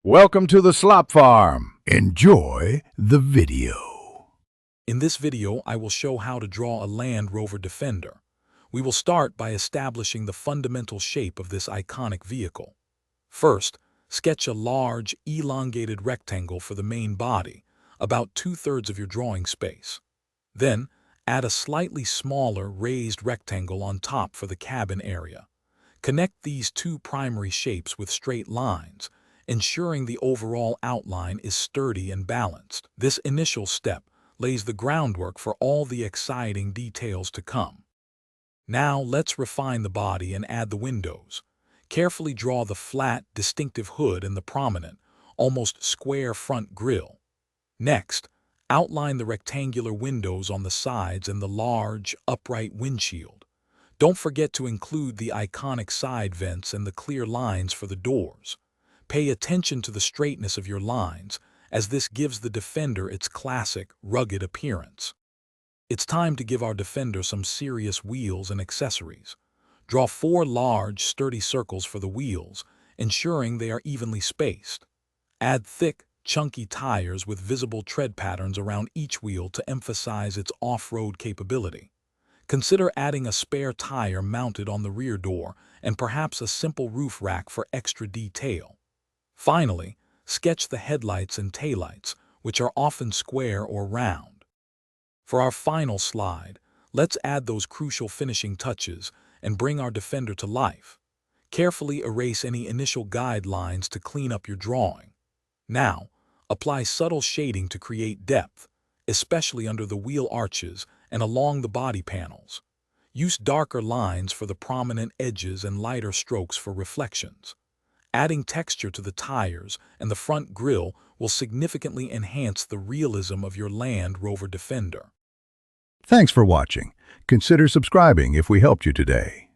Welcome to the Slop Farm. Enjoy the video. In this video, I will show how to draw a Land Rover Defender. We will start by establishing the fundamental shape of this iconic vehicle. First, sketch a large, elongated rectangle for the main body, about 2/3 of your drawing space. Then, add a slightly smaller, raised rectangle on top for the cabin area. Connect these two primary shapes with straight lines, ensuring the overall outline is sturdy and balanced. This initial step lays the groundwork for all the exciting details to come. Now let's refine the body and add the windows. Carefully draw the flat, distinctive hood and the prominent, almost square front grille. Next, outline the rectangular windows on the sides and the large, upright windshield. Don't forget to include the iconic side vents and the clear lines for the doors. Pay attention to the straightness of your lines, as this gives the Defender its classic, rugged appearance. It's time to give our Defender some serious wheels and accessories. Draw 4 large, sturdy circles for the wheels, ensuring they are evenly spaced. Add thick, chunky tires with visible tread patterns around each wheel to emphasize its off-road capability. Consider adding a spare tire mounted on the rear door and perhaps a simple roof rack for extra detail. Finally, sketch the headlights and taillights, which are often square or round. For our final slide, let's add those crucial finishing touches and bring our Defender to life. Carefully erase any initial guidelines to clean up your drawing. Now, apply subtle shading to create depth, especially under the wheel arches and along the body panels. Use darker lines for the prominent edges and lighter strokes for reflections. Adding texture to the tires and the front grille will significantly enhance the realism of your Land Rover Defender. Thanks for watching. Consider subscribing if we helped you today.